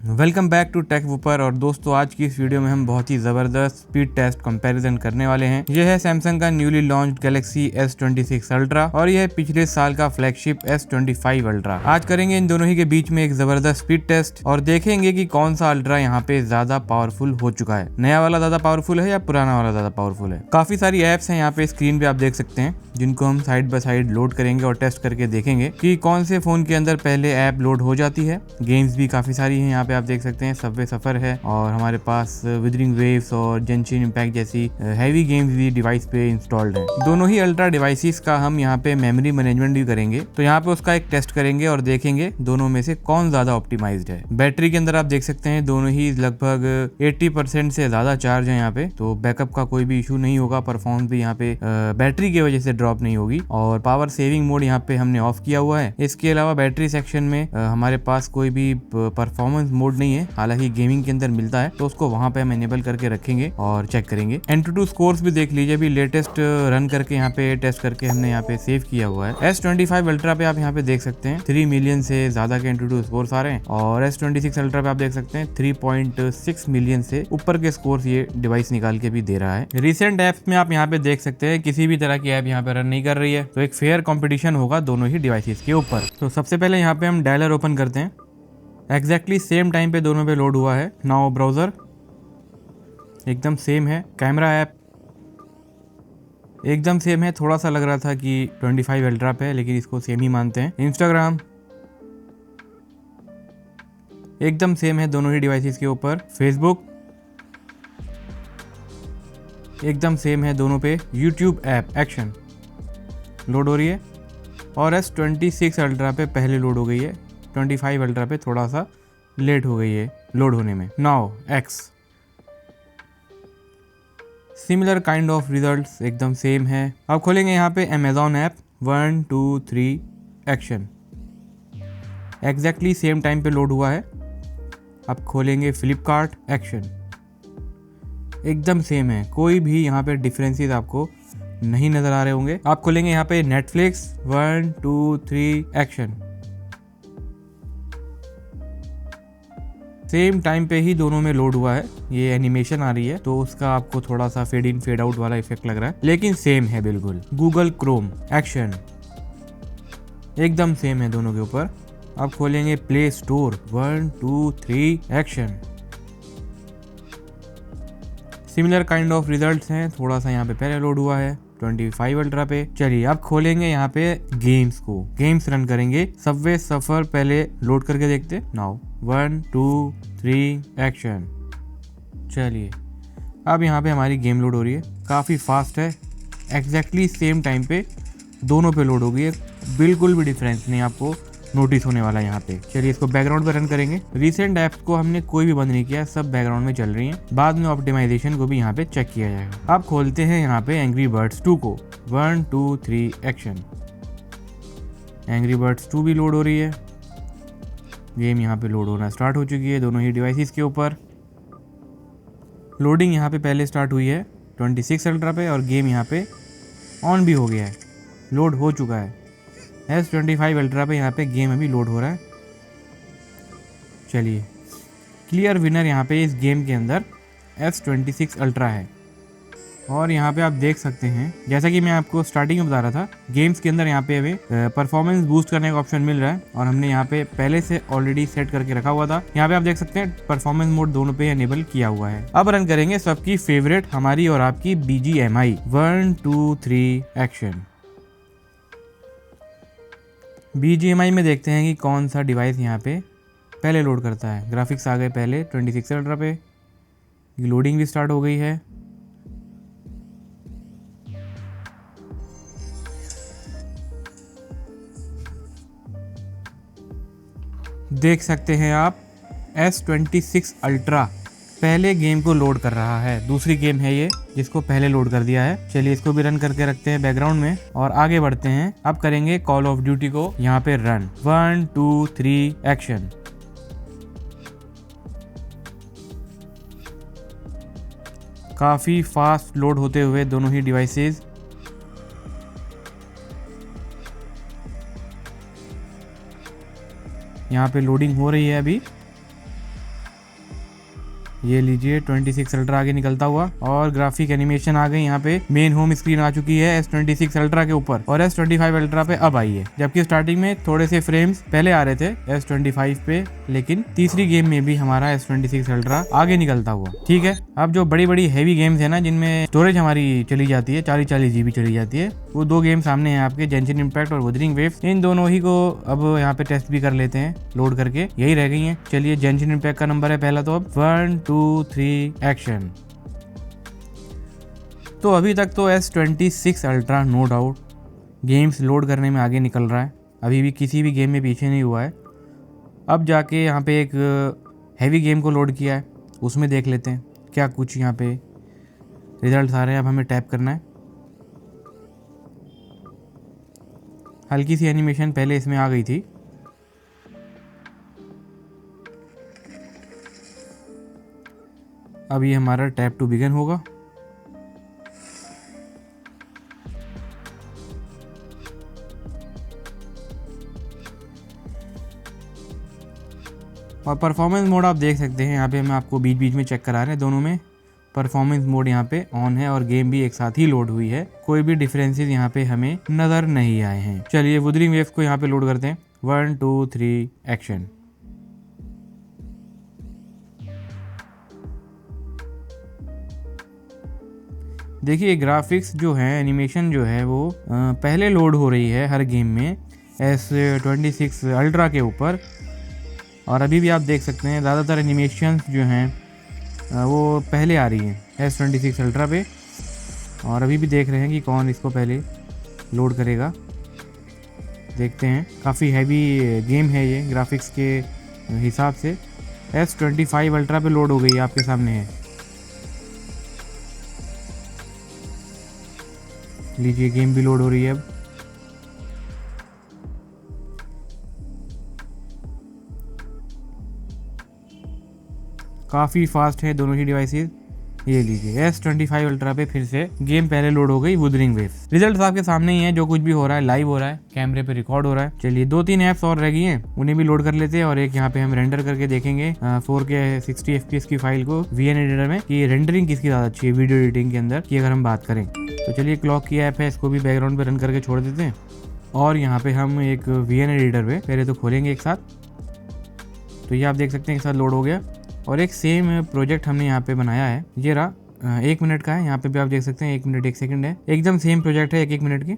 Welcome back to Tech Wooper. और दोस्तों, आज की इस वीडियो में हम बहुत ही ज़बरदस्त स्पीड टेस्ट कंपैरिजन करने वाले हैं। यह है सैमसंग का newly launched Galaxy S26 ultra और यह है पिछले साल का फ्लैगशिप S25 अल्ट्रा। आज करेंगे इन दोनों ही के बीच में एक ज़बरदस्त स्पीड टेस्ट और देखेंगे कि कौन सा अल्ट्रा यहाँ पे ज़्यादा पावरफुल हो चुका है। नया वाला ज़्यादा पावरफुल है या पुराना वाला ज़्यादा पावरफुल है। काफ़ी सारी ऐप्स हैं यहाँ पे स्क्रीन पे आप देख सकते हैं, जिनको हम साइड बाय साइड लोड करेंगे और टेस्ट करके देखेंगे कि कौन से फ़ोन के अंदर पहले ऐप लोड हो जाती है। गेम्स भी काफ़ी सारी हैं यहाँ पे आप देख सकते हैं। सबवे सफर है और हमारे पास विदरिंग वेव्स और जेंशिन इम्पैक्ट जैसी हैवी गेम्स भी डिवाइस पे इंस्टॉल्ड हैं। दोनों ही अल्ट्रा डिवाइसेस का हम यहाँ पे मेमोरी मैनेजमेंट भी करेंगे, तो यहाँ पे उसका एक टेस्ट करेंगे और देखेंगे दोनों में से कौन ज्यादा ऑप्टिमाइज्ड है। बैटरी के अंदर आप देख सकते हैं दोनों ही लगभग 80% से ज्यादा चार्ज है यहाँ पे, तो बैकअप का कोई भी इशू नहीं होगा। परफॉर्मेंस भी यहाँ पे बैटरी की वजह से ड्रॉप नहीं होगी और पावर सेविंग मोड यहाँ पे हमने ऑफ किया हुआ है। इसके अलावा बैटरी सेक्शन में हमारे पास कोई भी परफॉर्मेंस मोड नहीं है, हालांकि गेमिंग के अंदर मिलता है, तो उसको वहां पे हम एनेबल करके रखेंगे और चेक करेंगे। Antutu स्कोर्स भी देख लीजिए, अभी लेटेस्ट रन करके यहाँ पे टेस्ट करके हमने यहाँ पे सेव किया हुआ है। S25 अल्ट्रा पे आप यहाँ पे देख सकते हैं 3 मिलियन से ज्यादा के Antutu स्कोर्स आ रहे हैं और S26 अल्ट्रा पे आप देख सकते हैं 3.6 मिलियन से ऊपर के स्कोर्स ये डिवाइस निकाल के भी दे रहा है। रिसेंट एप्स में आप यहाँ पे देख सकते हैं किसी भी तरह की ऐप यहाँ पे रन नहीं कर रही है, तो एक फेयर कॉम्पिटिशन होगा दोनों ही डिवाइसेस के ऊपर। तो सबसे पहले यहाँ पे हम डायलर ओपन करते हैं। एग्जैक्टली सेम टाइम पे दोनों पे लोड हुआ है। नाउ ब्राउजर एकदम सेम है, कैमरा ऐप एकदम सेम है। थोड़ा सा लग रहा था कि 25 अल्ट्रा पे है, लेकिन इसको सेम ही मानते हैं। इंस्टाग्राम एकदम सेम है दोनों ही डिवाइसेस के ऊपर। फेसबुक एकदम सेम है दोनों पे। यूट्यूब ऐप एक्शन लोड हो रही है और S26 अल्ट्रा पे पहले लोड हो गई है, 25 अल्ट्रा पे थोड़ा सा लेट हो गई है लोड होने में। Now x similar kind of results एकदम सेम है। अब खोलेंगे यहाँ पे Amazon app 1 2 3 action, exactly same time पे लोड हुआ है। अब खोलेंगे फ्लिपकार्ट एक्शन, एकदम सेम है, कोई भी यहाँ पे डिफरेंसेस आपको नहीं नजर आ रहे होंगे। आप खोलेंगे यहाँ पे नेटफ्लिक्स 1 2 3 एक्शन, सेम टाइम पे ही दोनों में लोड हुआ है। ये एनिमेशन आ रही है तो उसका आपको थोड़ा सा फेड इन फेड आउट वाला इफेक्ट लग रहा है, लेकिन सेम है बिल्कुल। गूगल क्रोम एक्शन एकदम सेम है दोनों के ऊपर। अब खोलेंगे play store 1 2 3 action, similar kind of results हैं। थोड़ा सा यहाँ पे पहले लोड हुआ है 25 अल्ट्रा पे। चलिए अब खोलेंगे यहाँ पे गेम्स को, गेम्स रन करेंगे। सबवे सफर पहले लोड करके देखते। Now 1 2 3 action. चलिए अब यहाँ पे हमारी गेम लोड हो रही है, काफ़ी फास्ट है, एग्जैक्टली सेम टाइम पे दोनों पे लोड हो गई है, बिल्कुल भी डिफरेंस नहीं आपको नोटिस होने वाला है यहाँ पे। चलिए इसको बैकग्राउंड पे रन करेंगे। रिसेंट ऐप्स को हमने कोई भी बंद नहीं किया, सब बैकग्राउंड में चल रही हैं। बाद में ऑप्टिमाइजेशन को भी यहाँ पे चेक किया जाएगा। अब खोलते हैं यहाँ पे एंग्री बर्ड्स 2 को 1 2 3 एक्शन। एंग्री बर्ड्स 2 भी लोड हो रही है, गेम यहाँ पे लोड होना स्टार्ट हो चुकी है दोनों ही डिवाइसेस के ऊपर। लोडिंग यहाँ पे पहले स्टार्ट हुई है 26 अल्ट्रा पे और गेम यहाँ पे ऑन भी हो गया है, लोड हो चुका है। S25 अल्ट्रा पे यहाँ पे गेम अभी लोड हो रहा है। चलिए क्लियर विनर यहाँ पे इस गेम के अंदर S26 अल्ट्रा है। और यहाँ पे आप देख सकते हैं, जैसा कि मैं आपको स्टार्टिंग में बता रहा था, गेम्स के अंदर यहाँ पे हमें परफॉर्मेंस बूस्ट करने का ऑप्शन मिल रहा है और हमने यहाँ पे पहले से ऑलरेडी सेट करके रखा हुआ था। यहाँ पे आप देख सकते हैं परफॉर्मेंस मोड दोनों पे एनेबल किया हुआ है। अब रन करेंगे सबकी फेवरेट हमारी और आपकी BGMI 1 2 3 एक्शन। BGMI में देखते हैं कि कौन सा डिवाइस यहाँ पे पहले लोड करता है। ग्राफिक्स आ गए पहले 26 अल्ट्रा पे, लोडिंग भी स्टार्ट हो गई है। देख सकते हैं आप S26 अल्ट्रा पहले गेम को लोड कर रहा है। दूसरी गेम है ये जिसको पहले लोड कर दिया है। चलिए इसको भी रन करके रखते हैं बैकग्राउंड में और आगे बढ़ते हैं। अब करेंगे कॉल ऑफ ड्यूटी को यहाँ पे रन 1 2 3 एक्शन। काफी फास्ट लोड होते हुए दोनों ही डिवाइसेस। यहाँ पे लोडिंग हो रही है अभी। ये लीजिए 26 अल्ट्रा आगे निकलता हुआ और ग्राफिक एनिमेशन आ गई। यहाँ पे मेन होम स्क्रीन आ चुकी है S26 अल्ट्रा के ऊपर और S25 अल्ट्रा पे अब आई है, जबकि स्टार्टिंग में थोड़े से फ्रेम्स पहले आ रहे थे S25 पे, लेकिन तीसरी गेम में भी हमारा S26 अल्ट्रा आगे निकलता हुआ। ठीक है, अब जो बड़ी बड़ी हैवी गेम्स है ना, जिनमें स्टोरेज हमारी चली जाती है 40 GB चली जाती है, वो 2 गेम सामने हैं आपके, जेंशिन इम्पैक्ट और वुदरिंग वेव्स। इन दोनों ही को अब यहाँ पे टेस्ट भी कर लेते हैं लोड करके, यही रह गई हैं। चलिए, जेंशिन इम्पैक्ट का नंबर है पहला, तो अब 1 2 3 एक्शन। तो अभी तक तो S26 ultra no doubt games load करने में आगे निकल रहा है, अभी भी किसी भी गेम में पीछे नहीं हुआ है। अब जाके यहाँ पे एक हैवी गेम को लोड किया है, उसमें देख लेते हैं क्या कुछ यहाँ पे रिजल्ट आ रहे हैं। अब हमें टैप करना है, हल्की सी एनिमेशन पहले इसमें आ गई थी। अब ये हमारा टैप टू बिगिन होगा। और परफॉर्मेंस मोड आप देख सकते हैं, यहाँ पे हम आपको बीच बीच में चेक करा रहे हैं, दोनों में परफॉर्मेंस मोड यहाँ पे ऑन है और गेम भी एक साथ ही लोड हुई है। कोई भी डिफरेंसेस यहाँ पे हमें नजर नहीं आए हैं। चलिए, वुदरिंग वेव्स को यहाँ पे लोड करते हैं। 1 2 3 एक्शन। देखिए, ग्राफिक्स जो है, एनिमेशन जो है, वो पहले लोड हो रही है हर गेम में S26 अल्ट्रा के ऊपर, और अभी भी आप देख सकते हैं ज़्यादातर एनिमेशन जो हैं वो पहले आ रही हैं S26 अल्ट्रा पे। और अभी भी देख रहे हैं कि कौन इसको पहले लोड करेगा, देखते हैं। काफ़ी हैवी गेम है ये ग्राफिक्स के हिसाब से। S25 अल्ट्रा पे लोड हो गई, आपके सामने है। लीजिए, गेम भी लोड हो रही है अब। काफ़ी फास्ट है दोनों ही डिवाइसेस। ये लीजिए, S25 अल्ट्रा पे फिर से गेम पहले लोड हो गई, वुदरिंग वेव्स। रिजल्ट आपके सामने ही है, जो कुछ भी हो रहा है लाइव हो रहा है, कैमरे पे रिकॉर्ड हो रहा है। चलिए, 2-3 ऐप्स और रह गई हैं, उन्हें भी लोड कर लेते हैं, और एक यहाँ पे हम रेंडर करके देखेंगे 4K 60 FPS की फाइल को VN एडिटर में, कि रेंडरिंग किसकी ज़्यादा अच्छी है वीडियो एडिटिंग के अंदर की अगर हम बात करें तो। चलिए, क्लॉक की ऐप है, इसको भी बैकग्राउंड पे रन करके छोड़ देते हैं, और यहाँ पे हम एक VN एडिटर पे पहले तो खोलेंगे एक साथ। तो ये आप देख सकते हैं एक साथ लोड हो गया, और एक सेम प्रोजेक्ट हमने यहाँ पे बनाया है। ये रहा 1 मिनट का है, यहाँ पे भी आप देख सकते हैं 1 मिनट 1 सेकंड है, एकदम सेम प्रोजेक्ट है 1-1 मिनट की।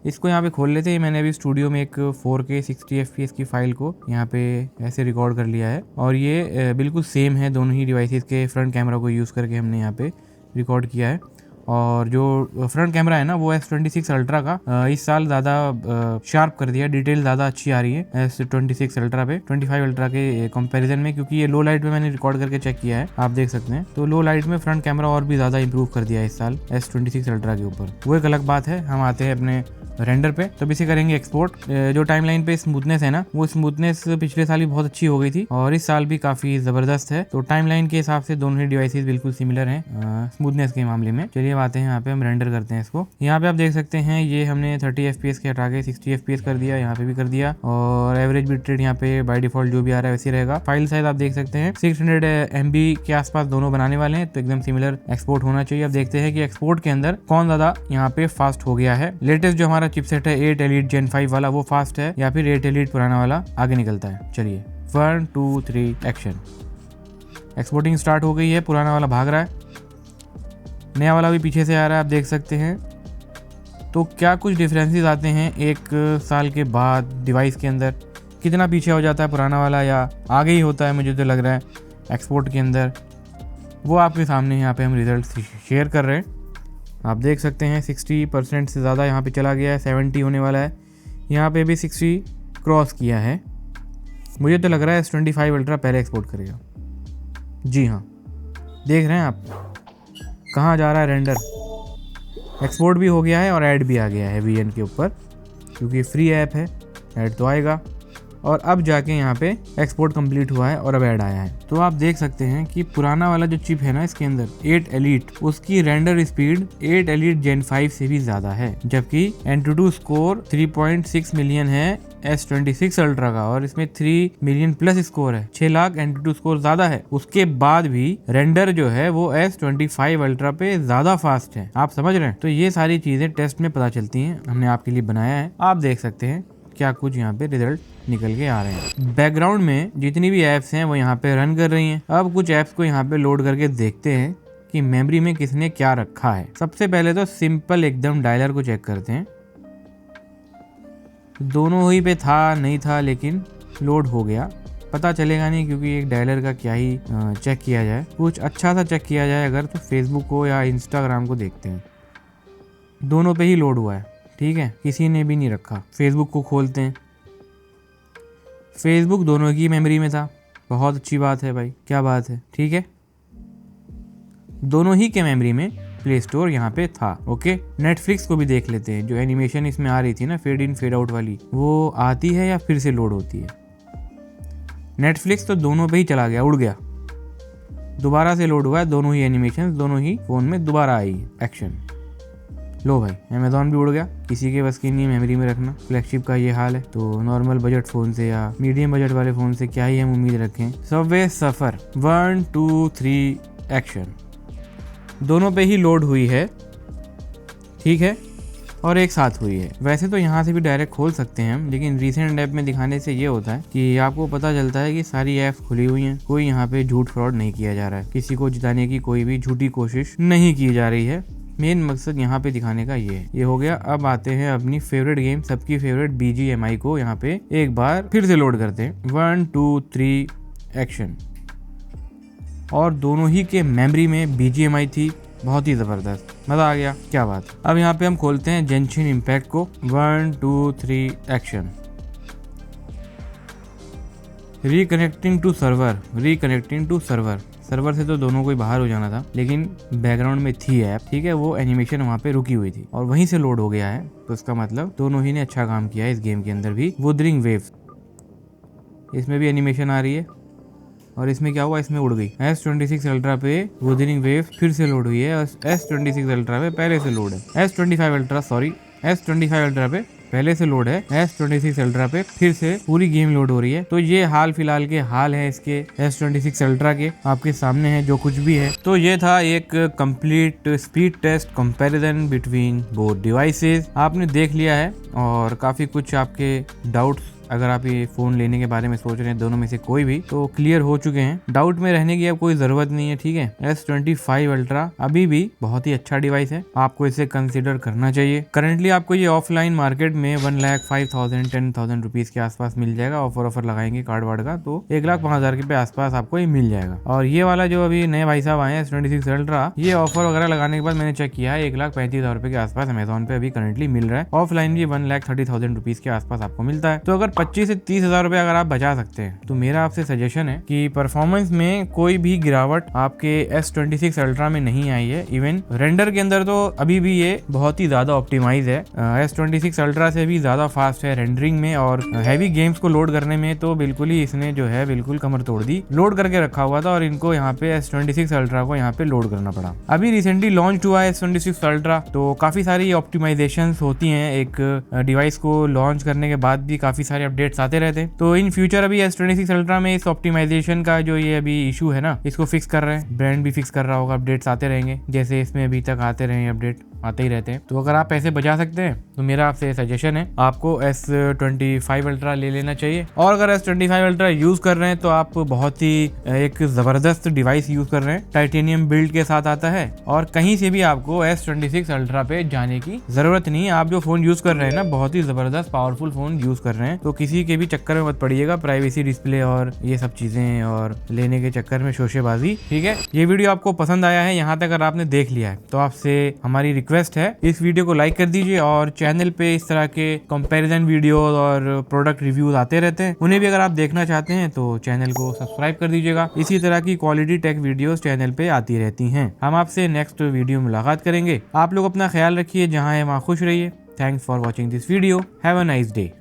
इसको यहाँ पे खोल लेते हैं। मैंने अभी स्टूडियो में एक 4K 60 FPS की फाइल को यहाँ पे ऐसे रिकॉर्ड कर लिया है, और ये बिल्कुल सेम है, दोनों ही डिवाइसेस के फ्रंट कैमरा को यूज़ करके हमने यहाँ पे रिकॉर्ड किया है। और जो फ्रंट कैमरा है ना, वो S26 अल्ट्रा का इस साल ज़्यादा शार्प कर दिया, डिटेल ज़्यादा अच्छी आ रही है S26 अल्ट्रा पे 25 अल्ट्रा के कंपैरिजन में, क्योंकि ये लो लाइट में मैंने रिकॉर्ड करके चेक किया है, आप देख सकते हैं। तो लो लाइट में फ्रंट कैमरा और भी ज़्यादा इंप्रूव कर दिया है इस साल S26 अल्ट्रा के ऊपर, वो एक अलग बात है। हम आते हैं अपने रेंडर पे, तब इसे करेंगे एक्सपोर्ट। जो टाइमलाइन पे स्मूथनेस है ना, वो स्मूथनेस पिछले साल ही बहुत अच्छी हो गई थी, और इस साल भी काफ़ी ज़बरदस्त है। तो टाइमलाइन के हिसाब से दोनों ही डिवाइसेस बिल्कुल सिमिलर हैं स्मूथनेस के मामले में। चलिए, आते हैं यहाँ पे, हम रेंडर करते हैं इसको। यहाँ पे आप देख सकते हैं, ये हमने 30 FPS के हटा के 60 FPS कर दिया, यहाँ पे भी कर दिया, और एवरेज बिट रेट यहाँ पे बाय डिफॉल्ट जो भी आ रहा है वैसे रहेगा। फाइल साइज आप देख सकते हैं 600 MB के आसपास दोनों बनाने वाले हैं, तो एकदम सिमिलर एक्सपोर्ट होना चाहिए। अब देखते हैं कि एक्सपोर्ट के अंदर कौन ज़्यादा यहाँ पे फास्ट हो गया है। लेटेस्ट जो हमारा चिपसेट है 8 Elite Gen 5 वाला, वो फास्ट है, या फिर 8 Elite पुराना वाला आगे निकलता है। चलिए, 1 2 3 एक्शन। एक्सपोर्टिंग स्टार्ट हो गई है, पुराना वाला भाग रहा है, नया वाला भी पीछे से आ रहा है, आप देख सकते हैं। तो क्या कुछ डिफरेंसेस आते हैं 1 साल के बाद डिवाइस के अंदर, कितना पीछे हो जाता है पुराना वाला या आगे ही होता है, मुझे तो लग रहा है एक्सपोर्ट के अंदर। वो आपके सामने यहाँ पे हम रिजल्ट शेयर कर रहे हैं, आप देख सकते हैं 60% से ज़्यादा यहाँ पे चला गया है, 70 होने वाला है, यहाँ पे भी 60 क्रॉस किया है। मुझे तो लग रहा है S25 अल्ट्रा पहले एक्सपोर्ट करेगा। जी हाँ, देख रहे हैं आप कहाँ जा रहा है रेंडर। एक्सपोर्ट भी हो गया है और ऐड भी आ गया है VN के ऊपर, क्योंकि फ्री ऐप है, ऐड तो आएगा। और अब जाके यहाँ पे एक्सपोर्ट कंप्लीट हुआ है और अब ऐड आया है। तो आप देख सकते हैं कि पुराना वाला जो चिप है ना इसके अंदर 8 Elite, उसकी रेंडर स्पीड 8 Elite Gen 5 से भी ज़्यादा है, जबकि Antutu स्कोर 3.6 मिलियन है S26 अल्ट्रा का और इसमें 3 मिलियन प्लस स्कोर है, 6 लाख Antutu स्कोर ज्यादा है, उसके बाद भी रेंडर जो है वो S25 अल्ट्रा पे ज्यादा फास्ट है। आप समझ रहे हैं? तो ये सारी चीजें टेस्ट में पता चलती हैं, हमने आपके लिए बनाया है, आप देख सकते हैं क्या कुछ यहाँ पे रिजल्ट निकल के आ रहे हैं। बैकग्राउंड में जितनी भी एप्स हैं वो यहाँ पे रन कर रही हैं। अब कुछ एप्स को यहाँ पे लोड करके देखते हैं कि मेमोरी में किसने क्या रखा है। सबसे पहले तो सिंपल एकदम डायलर को चेक करते हैं। दोनों ही पे था नहीं था, लेकिन लोड हो गया। पता चलेगा नहीं क्योंकि एक डायलर का क्या ही चेक किया जाए। कुछ अच्छा सा चेक किया जाए अगर तो फेसबुक को या इंस्टाग्राम को देखते हैं। दोनों पे ही लोड हुआ है, ठीक है, किसी ने भी नहीं रखा। फेसबुक को खोलते हैं, फेसबुक दोनों की मेमोरी में था। बहुत अच्छी बात है भाई, क्या बात है, ठीक है। दोनों ही के मेमोरी में प्ले स्टोर यहाँ पे था। ओके, नेटफ्लिक्स को भी देख लेते हैं। जो एनिमेशन इसमें आ रही थी ना, फेड इन फेड आउट वाली, वो आती है या फिर से लोड होती है। नेटफ्लिक्स तो दोनों पे ही चला गया, उड़ गया, दोबारा से लोड हुआ है। दोनों ही एनिमेशन दोनों ही फोन में दोबारा आई एक्शन। लो भाई, अमेज़ॉन भी उड़ गया, किसी के बस की नहीं मेमोरी में रखना। फ्लैगशिप का ये हाल है, तो नॉर्मल बजट फ़ोन से या मीडियम बजट वाले फ़ोन से क्या ही हम उम्मीद रखें। सबवे सफ़र 1 2 3 एक्शन दोनों पे ही लोड हुई है, ठीक है, और एक साथ हुई है। वैसे तो यहाँ से भी डायरेक्ट खोल सकते हैं हम, लेकिन रिसेंट ऐप में दिखाने से ये होता है कि आपको पता चलता है कि सारी ऐप्स खुली हुई हैं। कोई यहाँ पे झूठ फ्रॉड नहीं किया जा रहा है, किसी को जिताने की कोई भी झूठी कोशिश नहीं की जा रही है। मेन मकसद यहाँ पे दिखाने का ये है। ये हो गया। अब आते हैं अपनी फेवरेट गेम, सबकी फेवरेट BGMI को यहाँ पे एक बार फिर से लोड करते हैं। 1 2 3 एक्शन। और दोनों ही के मेमोरी में BGMI थी, बहुत ही ज़बरदस्त, मज़ा आ गया, क्या बात। अब यहाँ पे हम खोलते हैं जेंशिन इम्पैक्ट को। 1 2 3 action. Reconnecting to server, reconnecting to server. Server से तो दोनों को ही बाहर हो जाना था, लेकिन बैकग्राउंड में थी ऐप, ठीक है, वो एनिमेशन वहाँ पे रुकी हुई थी और वहीं से लोड हो गया है। तो इसका मतलब दोनों ही ने अच्छा काम किया है इस गेम के अंदर भी। वुदरिंग वेव्स, इसमें भी एनिमेशन आ रही है और इसमें क्या हुआ, इसमें उड़ गई। S26 अल्ट्रा पे वुदरिंग वेव फिर से लोड हुई है और S26 अल्ट्रा पे पहले से लोड है। S25 अल्ट्रा पे पहले से लोड है, S26 अल्ट्रा पे फिर से पूरी गेम लोड हो रही है। तो ये हाल फिलहाल के हाल है इसके S26 अल्ट्रा के, आपके सामने है जो कुछ भी है। तो ये था एक complete speed test comparison between both devices. आपने देख लिया है और काफी कुछ आपके डाउट्स, अगर आप ये फोन लेने के बारे में सोच रहे हैं दोनों में से कोई भी, तो क्लियर हो चुके हैं। डाउट में रहने की अब कोई जरूरत नहीं है, ठीक है। S25 अल्ट्रा अभी भी बहुत ही अच्छा डिवाइस है, आपको इसे कंसीडर करना चाहिए। करंटली आपको ये ऑफलाइन मार्केट में 1,05,000 10,000 रुपीज के आसपास मिल जाएगा। ऑफर लगाएंगे कार्ड वार्ड का तो 1,05,000 के आसपास आपको ये मिल जाएगा। और ये वाला जो अभी नए भाई साहब आए हैं S26 अल्ट्रा, ये ऑफर वगैरह लगाने के बाद मैंने चेक किया है 1,35,000 रुपए के आसपास अमेजोन पे अभी करंटली मिल रहा है। ऑफलाइन भी 1,30,000 रुपीज के आसपास आपको मिलता है। तो अगर 25 से 30,000 रुपए अगर आप बचा सकते हैं तो मेरा आपसे सजेशन है कि परफॉर्मेंस में कोई भी गिरावट आपके S26 अल्ट्रा में नहीं आई है। इवन रेंडर के अंदर तो अभी भी ये बहुत ही ज्यादा ऑप्टिमाइज है, S26 अल्ट्रा से भी ज्यादा फास्ट है रेंडरिंग में और हैवी गेम्स को लोड करने में। तो बिल्कुल ही इसने जो है बिल्कुल कमर तोड़ दी। लोड करके रखा हुआ था और इनको यहाँ पे S26 अल्ट्रा को यहाँ पे लोड करना पड़ा। अभी रिसेंटली लॉन्च हुआ है S26 अल्ट्रा, तो काफी सारी ऑप्टिमाइजेशन होती है एक डिवाइस को लॉन्च करने के बाद भी, काफी सारे अपडेट्स आते रहते हैं। तो इन फ्यूचर अभी S26 अल्ट्रा में इस ऑप्टिमाइजेशन का जो ये अभी इशू है ना, इसको फिक्स कर रहे हैं। ब्रांड भी फिक्स कर रहा होगा, अपडेट्स आते रहेंगे जैसे इसमें अभी तक आते रहे अपडेट, आते ही रहते हैं। तो अगर आप पैसे बचा सकते हैं तो मेरा आपसे सजेशन है आपको S25 अल्ट्रा ले लेना चाहिए। और अगर S25 अल्ट्रा यूज कर रहे हैं तो आप बहुत ही एक जबरदस्त डिवाइस यूज कर रहे हैं, टाइटेनियम बिल्ड के साथ आता है और कहीं से भी आपको S26 अल्ट्रा पे जाने की जरूरत नहीं है। आप जो फोन यूज कर रहे हैं ना, बहुत ही जबरदस्त पावरफुल फोन यूज कर रहे हैं, तो किसी के भी चक्कर में मत पड़िएगा, प्राइवेसी डिस्प्ले और ये सब चीजें और लेने के चक्कर में शोशेबाजी, ठीक है। ये वीडियो आपको पसंद आया है, यहाँ तक अगर आपने देख लिया है तो आपसे हमारी रिक्वेस्ट है इस वीडियो को लाइक कर दीजिए और चैनल पे इस तरह के कंपैरिजन वीडियो और प्रोडक्ट रिव्यूज आते रहते हैं, उन्हें भी अगर आप देखना चाहते हैं तो चैनल को सब्सक्राइब कर दीजिएगा। इसी तरह की क्वालिटी टेक वीडियोस चैनल पे आती रहती हैं। हम आपसे नेक्स्ट वीडियो में मुलाकात करेंगे। आप लोग अपना ख्याल रखिए, जहाँ है वहाँ खुश रहिए। Thanks for watching this video. Have a nice day.